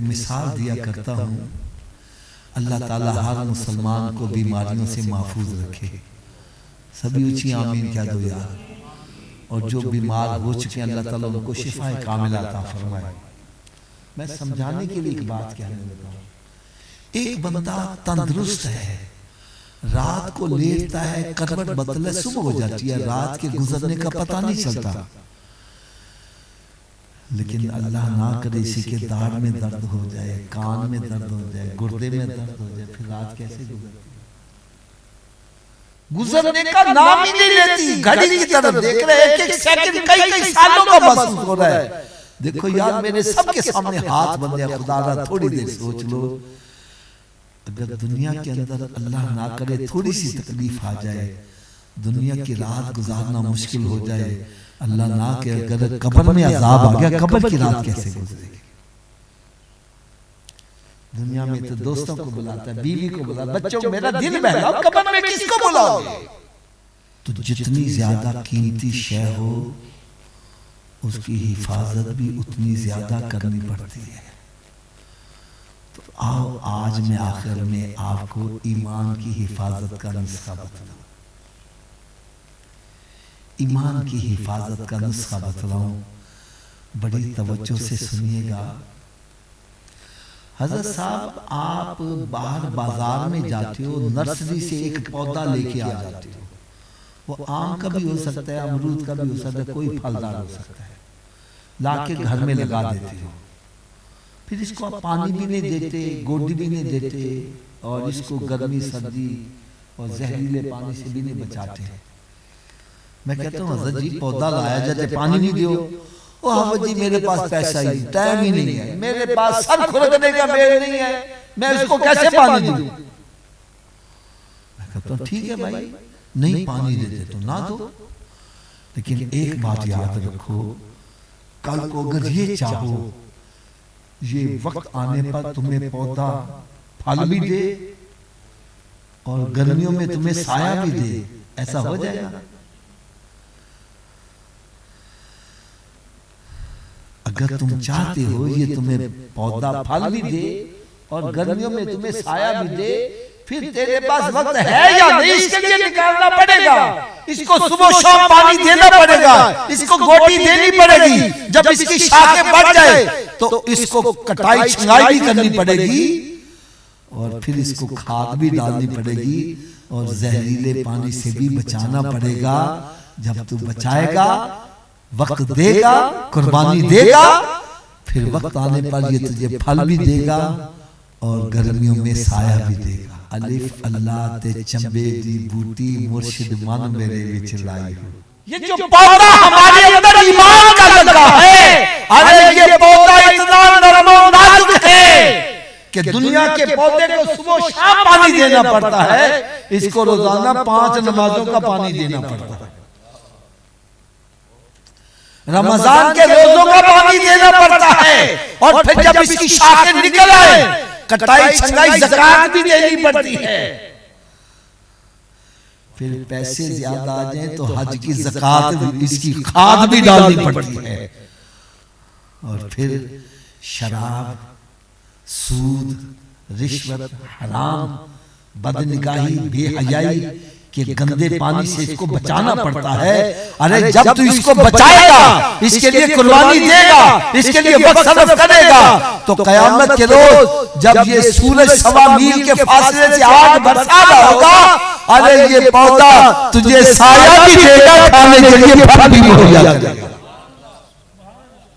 मिसाल दिया करता हूँ, अल्लाह ताला हर मुसलमान को बीमारियों से महफूज रखे। सभी ऊंची आमीन कह दो यार। और जो बीमार हो चुके हैं अल्लाह ताला उनको शिफाए कामिला अता फरमाए। मैं समझाने के लिए एक बात कहने लगा हूँ। एक बंदा तंदुरुस्त है, रात को लेटता है, करवट बदले सुबह हो जाती है, रात के गुजरने का पता नहीं चलता। लेकिन अल्लाह ना करे इसी के दाढ़ में दर्द हो जाए, कान में दर्द हो जाए, गुर्दे में दर्द हो जाए, फिर रात कैसे गुजरने का नाम ही नहीं लेती। घड़ी की तरफ देख रहे हैं, एक सेकंड कई कई सालों का महसूस हो रहा है। देखो यार मेरे सबके सामने हाथ बंधे, खुदा ना थोड़ी देर सोच लो, अगर दुनिया के अंदर अल्लाह ना करे थोड़ी सी तकलीफ आ जाए, दुनिया की रात गुजारना मुश्किल हो जाए, अल्लाह ना के अगर कब्र में अजाब आ गया, कब्र की रात कैसे गुजरेगी? दुनिया में तो दोस्तों को बुलाता है, बीवी को बुलाता है, बच्चों मेरा दिल बहलाओ, कब्र में किसको बुलाओगे? तो जितनी ज्यादा कीमती शय हो उसकी हिफाजत भी उतनी ज्यादा करनी पड़ती है। तो आओ आज मैं आखिर में आपको ईमान की हिफाजत का नुस्खा बतलाऊं। ईमान की हिफाजत का नुस्खा बतलाऊं, बड़ी तवज्जो से सुनिएगा। हजरत साहब आप बाहर बाजार में जाते हो, नर्सरी से एक पौधा लेके आ जाते हो, वो आम का भी हो सकता है, अमरूद का भी हो सकता है, कोई फलदार हो सकता है, लाके घर में लगा देते हो। फिर इसको आप पानी भी नहीं देते, गोडी भी नहीं देते, और इसको गर्मी सर्दी और जहरीले पानी से भी नहीं बचाते। मैं कहता हूँ हज़रत जी पौधा लाया जाते, पानी नहीं दियो। ओ हाफिज जी मेरे पास पैसा ही टाइम ही नहीं है, मेरे पास सर खुरकने का मेल नहीं है, मैं इसको कैसे पानी दूं? मैं कहता हूँ ठीक है भाई, नहीं पानी देते तो ना दो, लेकिन एक बात याद रखो, कल को अगर ये चाहो ये वक्त आने पर तुम्हें पौधा फल भी दे और गर्मियों में तुम्हें साया भी दे, ऐसा हो जाएगा? अगर तुम चाहते हो ये तुम्हें पौधा फल भी दे और गर्मियों में तुम्हें साया भी दे, फिर तेरे पास वक्त है या नहीं इसके लिए निकालना पड़ेगा। इसको सुबह शाम पानी देना पड़ेगा, इसको गोटी देनी पड़ेगी। जब इसकी शाखें बढ़ जाए तो इसको कटाई छंगाई भी करनी पड़ेगी और फिर इसको खाद भी डालनी पड़ेगी और जहरीले पानी से भी बचाना पड़ेगा। जब तू बचाएगा, वक्त देगा, कुर्बानी देगा, फिर वक्त आने पर ये तुझे फल भी देगा और गर्मियों में साया भी देगा। अलिफ अल्लाह ते चंबे दी बूटी मुर्शिद मन मेरे विच लाई हो। ये जो पौधा हमारे अंदर ईमान का लगा है, अरे ये पौधा इतना नरम और नाजुक है कि दुनिया के पौधे को सुबह शाम पानी देना पड़ता है, इसको रोजाना 5 नमाजों का पानी देना पड़ता है, रमजान के रोजों का पानी देना पड़ता है, और फिर जब इसकी शाखें निकल आए कटाई छंगाई ज़कात भी देनी पड़ती है। फिर पैसे ज्यादा आ जाए तो हज की ज़कात, इसकी खाद भी डालनी पड़ती है। और फिर शराब, सूद, रिश्वत, हराम, बदनिगाही, बेहयाई के गंदे पानी से इसको बचाना पड़ता है। अरे जब तू इसको बचाएगा, इसके लिए कुर्बानी देगा, इसके लिए वक्त सर्फ करेगा, तो कयामत के रोज जब ये सूरज 1.25 मील के फासले से आग बरसा रहा होगा, अरे ये पौधा तुझे साया भी देगा, खाने के लिए फल भी मुहैया करेगा।